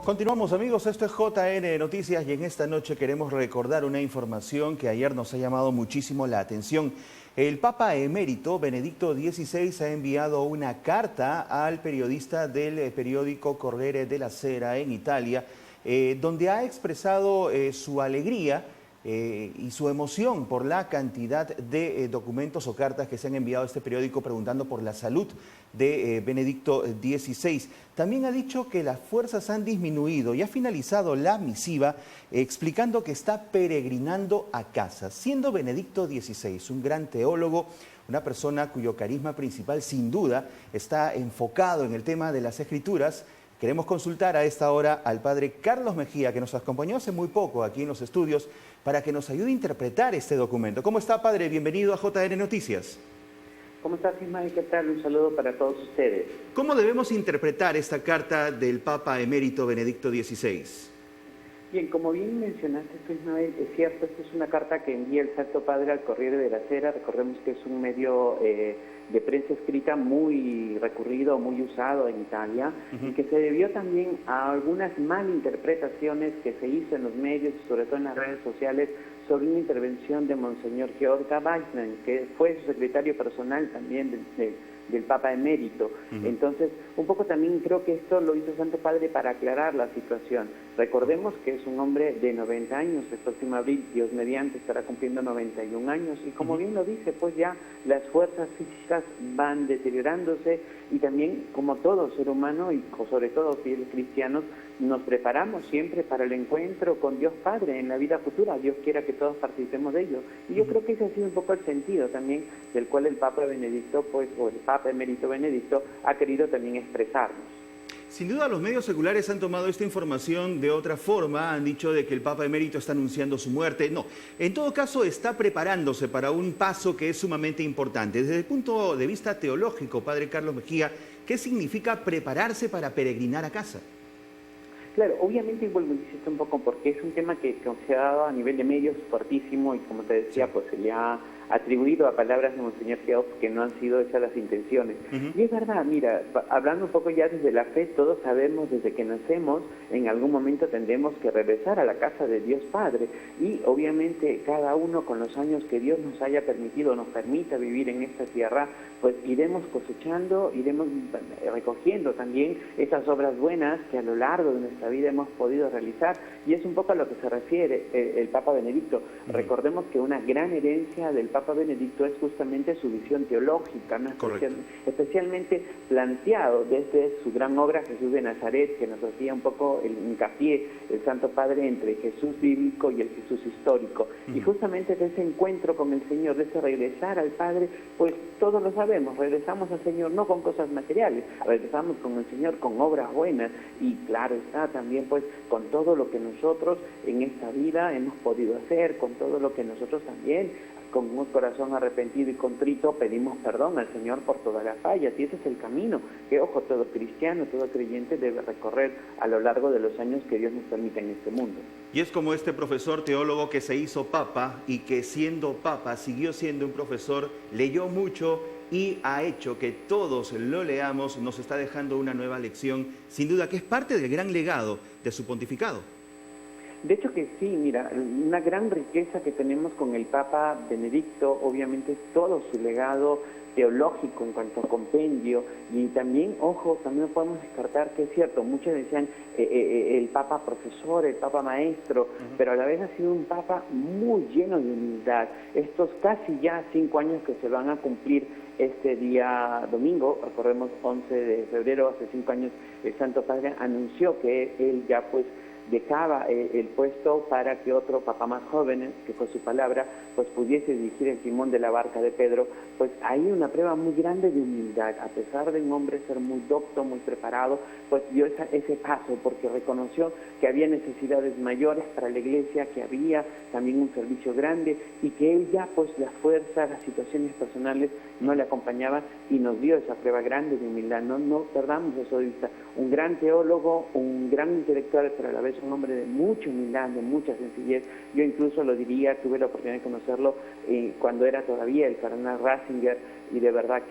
Continuamos, amigos, esto es JN Noticias y en esta noche queremos recordar una información que ayer nos ha llamado muchísimo la atención. El Papa Emérito Benedicto XVI ha enviado una carta al periodista del periódico Corriere della Sera en Italia, donde ha expresado su alegría y su emoción por la cantidad de documentos o cartas que se han enviado a este periódico preguntando por la salud de Benedicto XVI. También ha dicho que las fuerzas han disminuido y ha finalizado la misiva explicando que está peregrinando a casa. Siendo Benedicto XVI un gran teólogo, una persona cuyo carisma principal sin duda está enfocado en el tema de las Escrituras, queremos consultar a esta hora al padre Carlos Mejía, que nos acompañó hace muy poco aquí en los estudios, para que nos ayude a interpretar este documento. ¿Cómo está, padre? Bienvenido a JN Noticias. ¿Cómo está, Ismael? ¿Qué tal? Un saludo para todos ustedes. ¿Cómo debemos interpretar esta carta del Papa Emérito Benedicto XVI? Bien, como bien mencionaste, Ismael, es cierto, esta es una carta que envía el Santo Padre al Corriere della Sera. Recordemos que es un medio de prensa escrita muy recurrido, muy usado en Italia, y que se debió también a algunas malinterpretaciones que se hizo en los medios, sobre todo en las redes sociales, sobre una intervención de Monseñor Georg Weissman, que fue su secretario personal también del Papa Emérito. Entonces, un poco también creo que esto lo hizo Santo Padre para aclarar la situación. Recordemos que es un hombre de 90 años, el próximo abril, Dios mediante, estará cumpliendo 91 años, y como bien lo dice, pues ya las fuerzas físicas van deteriorándose, y también, como todo ser humano, y sobre todo fieles cristianos, nos preparamos siempre para el encuentro con Dios Padre en la vida futura. Dios quiera que todos participemos de ello. Y yo creo que ese ha sido un poco el sentido también del cual el Papa Benedicto, pues, o el Papa Emérito Benedicto, ha querido también expresarnos. Sin duda los medios seculares han tomado esta información de otra forma, han dicho de que el Papa Emérito está anunciando su muerte. No, en todo caso está preparándose para un paso que es sumamente importante. Desde el punto de vista teológico, padre Carlos Mejía, ¿qué significa prepararse para peregrinar a casa? Claro, obviamente, vuelvo a insistir un poco, porque es un tema que se ha dado a nivel de medios fuertísimo, y como te decía, pues se le ha atribuido a palabras de Monseñor Geoff que no han sido esas las intenciones. Y es verdad, mira, hablando un poco ya desde la fe, todos sabemos desde que nacemos, en algún momento tendremos que regresar a la casa de Dios Padre, y obviamente cada uno con los años que Dios nos haya permitido, nos permita vivir en esta tierra, pues iremos cosechando, iremos recogiendo también esas obras buenas que a lo largo de nuestra vida hemos podido realizar, y es un poco a lo que se refiere el Papa Benedicto. Recordemos que una gran herencia del Papa Benedicto es justamente su visión teológica, ¿no? Especialmente planteado desde su gran obra Jesús de Nazaret, que nos hacía un poco el hincapié el Santo Padre entre Jesús bíblico y el Jesús histórico. Y justamente de ese encuentro con el Señor, de ese regresar al Padre, pues todos lo sabemos, regresamos al Señor no con cosas materiales, regresamos con el Señor con obras buenas, y claro está también pues con todo lo que nosotros en esta vida hemos podido hacer, con todo lo que nosotros también con un corazón arrepentido y contrito pedimos perdón al Señor por todas las fallas, y ese es el camino que, ojo, todo cristiano, todo creyente debe recorrer a lo largo de los años que Dios nos permite en este mundo. Y es como este profesor teólogo que se hizo papa y que siendo papa siguió siendo un profesor, leyó mucho y ha hecho que todos lo leamos, nos está dejando una nueva lección, sin duda que es parte del gran legado de su pontificado. De hecho que sí, mira, una gran riqueza que tenemos con el Papa Benedicto, obviamente, es todo su legado teológico en cuanto a compendio, y también, ojo, también podemos descartar que es cierto, muchos decían el Papa profesor, el Papa maestro, pero a la vez ha sido un Papa muy lleno de humildad. Estos casi ya 5 años que se van a cumplir este día domingo, recordemos 11 de febrero, hace 5 años el Santo Padre anunció que él ya pues dejaba el puesto para que otro papa más joven, que fue su palabra, pues pudiese dirigir el timón de la barca de Pedro. Pues hay una prueba muy grande de humildad, a pesar de un hombre ser muy docto, muy preparado, pues dio ese paso, porque reconoció que había necesidades mayores para la iglesia, que había también un servicio grande, y que él ya pues las fuerzas, las situaciones personales no le acompañaban, y nos dio esa prueba grande de humildad. No perdamos eso de vista. Un gran teólogo, un gran intelectual, pero a la vez un hombre de mucha humildad, de mucha sencillez. Yo incluso lo diría, tuve la oportunidad de conocerlo cuando era todavía el cardenal Ratzinger, y de verdad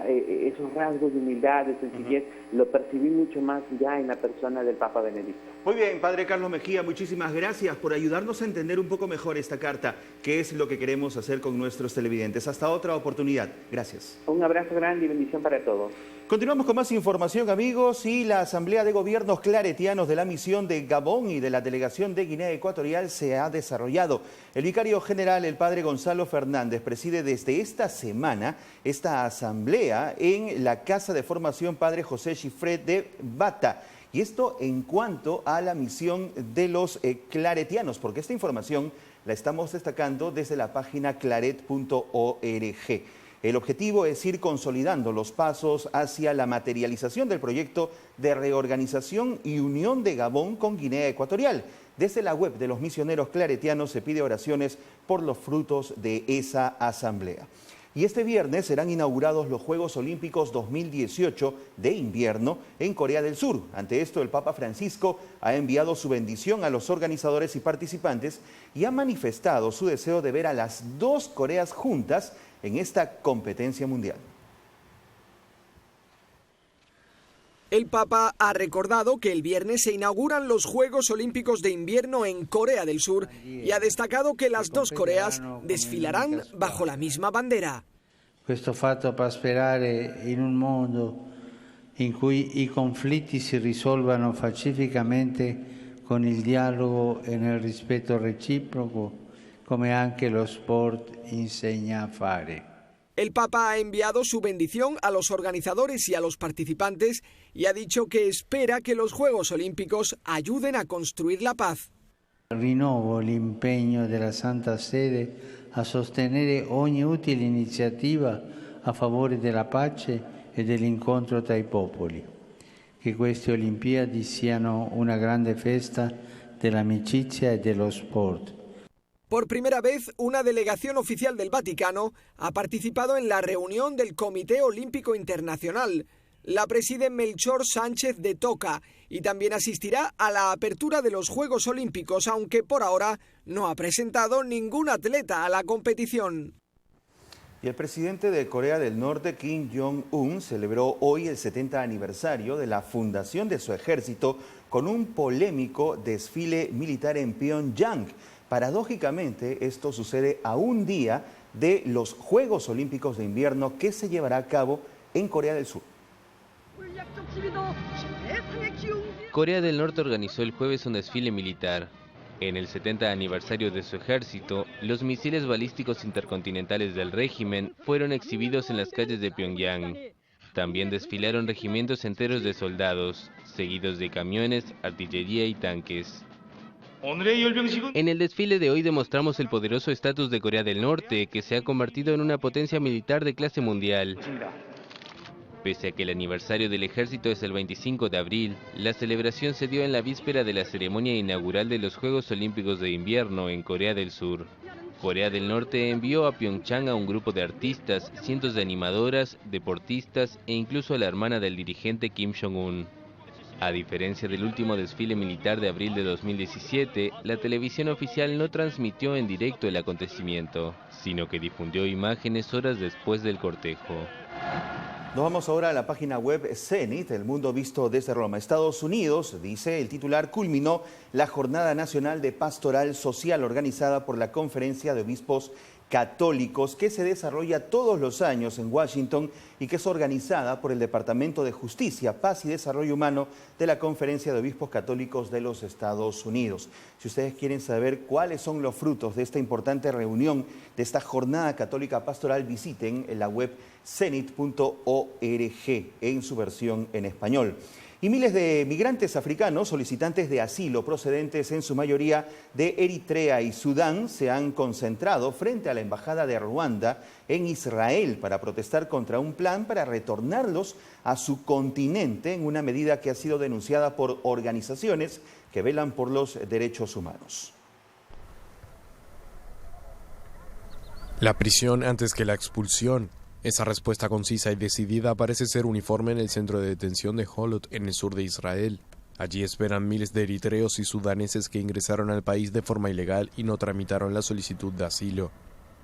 esos rasgos de humildad, de sencillez, lo percibí mucho más ya en la persona del Papa Benedicto. Muy bien, Padre Carlos Mejía, muchísimas gracias por ayudarnos a entender un poco mejor esta carta, que es lo que queremos hacer con nuestros televidentes. Hasta otra oportunidad. Gracias. Un abrazo grande y bendición para todos. Continuamos con más información, amigos, y la Asamblea de Gobiernos Claretianos de la Misión de Gabón y de la Delegación de Guinea Ecuatorial se ha desarrollado. El vicario general, el padre Gonzalo Fernández, preside desde esta semana esta asamblea en la Casa de Formación Padre José Chifré de Bata. Y esto en cuanto a la misión de los claretianos, porque esta información la estamos destacando desde la página claret.org. El objetivo es ir consolidando los pasos hacia la materialización del proyecto de reorganización y unión de Gabón con Guinea Ecuatorial. Desde la web de los misioneros claretianos se pide oraciones por los frutos de esa asamblea. Y este viernes serán inaugurados los Juegos Olímpicos 2018 de invierno en Corea del Sur. Ante esto, el Papa Francisco ha enviado su bendición a los organizadores y participantes y ha manifestado su deseo de ver a las dos Coreas juntas en esta competencia mundial. El Papa ha recordado que el viernes se inauguran los Juegos Olímpicos de Invierno en Corea del Sur y ha destacado que las dos Coreas desfilarán bajo la misma bandera. Questo fatto fa sperare in un mondo in cui i conflitti si risolvano pacificamente con il dialogo e nel rispetto reciproco, come anche lo sport insegna a fare. El Papa ha enviado su bendición a los organizadores y a los participantes y ha dicho que espera que los Juegos Olímpicos ayuden a construir la paz. Rinnovo l'impegno della Santa Sede a sostenere ogni utile iniziativa a favore della pace e dell'incontro tra i popoli. Che queste Olimpiadi siano una grande festa dell'amicizia e dello sport. Por primera vez, una delegación oficial del Vaticano ha participado en la reunión del Comité Olímpico Internacional. La preside Melchor Sánchez de Toca y también asistirá a la apertura de los Juegos Olímpicos, aunque por ahora no ha presentado ningún atleta a la competición. Y el presidente de Corea del Norte, Kim Jong-un, celebró hoy el 70 aniversario de la fundación de su ejército con un polémico desfile militar en Pyongyang. Paradójicamente, esto sucede a un día de los Juegos Olímpicos de Invierno que se llevará a cabo en Corea del Sur. Corea del Norte organizó el jueves un desfile militar. En el 70 aniversario de su ejército, los misiles balísticos intercontinentales del régimen fueron exhibidos en las calles de Pyongyang. También desfilaron regimientos enteros de soldados, seguidos de camiones, artillería y tanques. En el desfile de hoy demostramos el poderoso estatus de Corea del Norte, que se ha convertido en una potencia militar de clase mundial. Pese a que el aniversario del ejército es el 25 de abril, la celebración se dio en la víspera de la ceremonia inaugural de los Juegos Olímpicos de Invierno en Corea del Sur. Corea del Norte envió a Pyeongchang a un grupo de artistas, cientos de animadoras, deportistas e incluso a la hermana del dirigente Kim Jong-un. A diferencia del último desfile militar de abril de 2017, la televisión oficial no transmitió en directo el acontecimiento, sino que difundió imágenes horas después del cortejo. Nos vamos ahora a la página web Zenit, el mundo visto desde Roma. Estados Unidos, dice el titular, culminó la Jornada Nacional de Pastoral Social organizada por la Conferencia de Obispos Católicos, que se desarrolla todos los años en Washington y que es organizada por el Departamento de Justicia, Paz y Desarrollo Humano de la Conferencia de Obispos Católicos de los Estados Unidos. Si ustedes quieren saber cuáles son los frutos de esta importante reunión, de esta Jornada Católica Pastoral, visiten la web zenit.org en su versión en español. Y miles de migrantes africanos solicitantes de asilo procedentes en su mayoría de Eritrea y Sudán se han concentrado frente a la Embajada de Ruanda en Israel para protestar contra un plan para retornarlos a su continente en una medida que ha sido denunciada por organizaciones que velan por los derechos humanos. La prisión antes que la expulsión. Esa respuesta concisa y decidida parece ser uniforme en el centro de detención de Holot, en el sur de Israel. Allí esperan miles de eritreos y sudaneses que ingresaron al país de forma ilegal y no tramitaron la solicitud de asilo.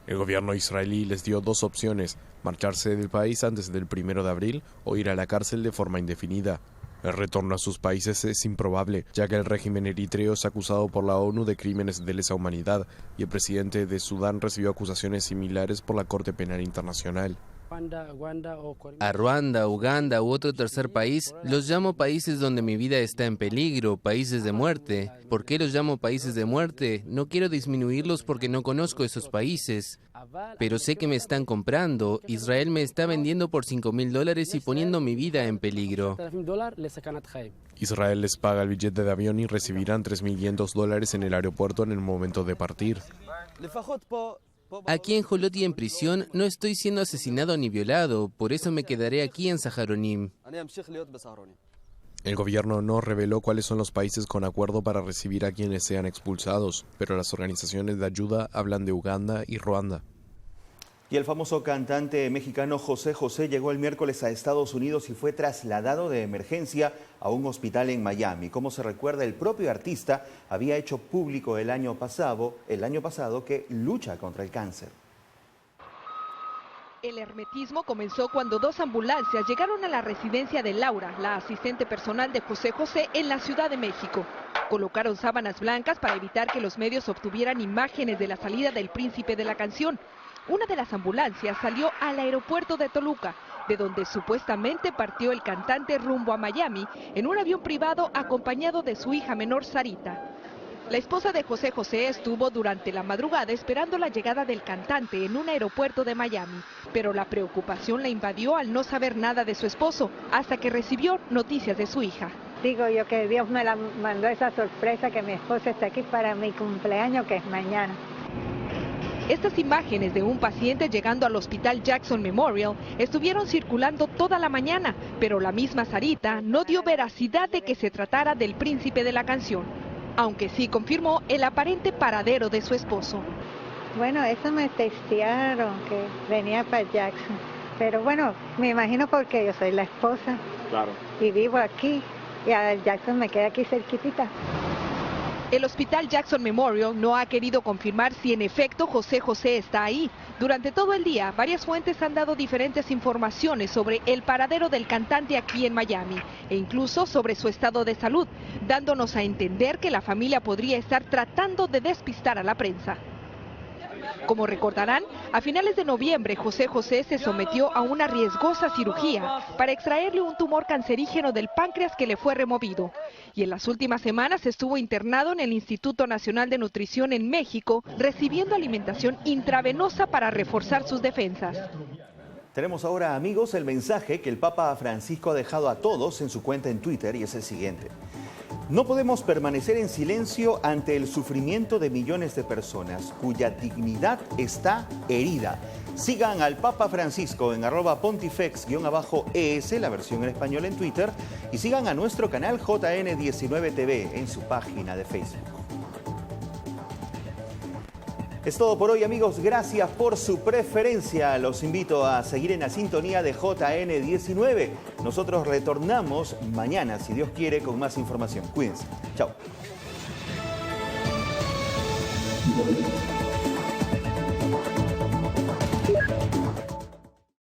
El gobierno israelí les dio dos opciones: marcharse del país antes del 1 de abril o ir a la cárcel de forma indefinida. El retorno a sus países es improbable, ya que el régimen eritreo es acusado por la ONU de crímenes de lesa humanidad y el presidente de Sudán recibió acusaciones similares por la Corte Penal Internacional. A Ruanda, Uganda u otro tercer país los llamo países donde mi vida está en peligro, países de muerte. ¿Por qué los llamo países de muerte? No quiero disminuirlos porque no conozco esos países, pero sé que me están comprando. Israel me está vendiendo por $5.000 y poniendo mi vida en peligro. Israel les paga el billete de avión y recibirán $3.500 en el aeropuerto en el momento de partir. Aquí en Holoti, en prisión, no estoy siendo asesinado ni violado, por eso me quedaré aquí en Saharonim. El gobierno no reveló cuáles son los países con acuerdo para recibir a quienes sean expulsados, pero las organizaciones de ayuda hablan de Uganda y Ruanda. Y el famoso cantante mexicano José José llegó el miércoles a Estados Unidos y fue trasladado de emergencia a un hospital en Miami. Como se recuerda, el propio artista había hecho público el año pasado que lucha contra el cáncer. El hermetismo comenzó cuando dos ambulancias llegaron a la residencia de Laura, la asistente personal de José José, en la Ciudad de México. Colocaron sábanas blancas para evitar que los medios obtuvieran imágenes de la salida del príncipe de la canción. Una de las ambulancias salió al aeropuerto de Toluca, de donde supuestamente partió el cantante rumbo a Miami en un avión privado acompañado de su hija menor Sarita. La esposa de José José estuvo durante la madrugada esperando la llegada del cantante en un aeropuerto de Miami, pero la preocupación la invadió al no saber nada de su esposo, hasta que recibió noticias de su hija. Digo yo que Dios me la mandó esa sorpresa que mi esposo está aquí para mi cumpleaños, que es mañana. Estas imágenes de un paciente llegando al hospital Jackson Memorial estuvieron circulando toda la mañana, pero la misma Sarita no dio veracidad de que se tratara del príncipe de la canción, aunque sí confirmó el aparente paradero de su esposo. Bueno, eso me testearon, que venía para Jackson, pero bueno, me imagino porque yo soy la esposa. Claro. Y vivo aquí, y a Jackson me queda aquí cerquitita. El hospital Jackson Memorial no ha querido confirmar si en efecto José José está ahí. Durante todo el día, varias fuentes han dado diferentes informaciones sobre el paradero del cantante aquí en Miami e incluso sobre su estado de salud, dándonos a entender que la familia podría estar tratando de despistar a la prensa. Como recordarán, a finales de noviembre José José se sometió a una riesgosa cirugía para extraerle un tumor cancerígeno del páncreas que le fue removido. Y en las últimas semanas estuvo internado en el Instituto Nacional de Nutrición en México, recibiendo alimentación intravenosa para reforzar sus defensas. Tenemos ahora, amigos, el mensaje que el Papa Francisco ha dejado a todos en su cuenta en Twitter y es el siguiente. No podemos permanecer en silencio ante el sufrimiento de millones de personas cuya dignidad está herida. Sigan al Papa Francisco en @pontifex_es, la versión en español en Twitter, y sigan a nuestro canal JN19TV en su página de Facebook. Es todo por hoy, amigos. Gracias por su preferencia. Los invito a seguir en la sintonía de JN19. Nosotros retornamos mañana, si Dios quiere, con más información. Cuídense. Chao.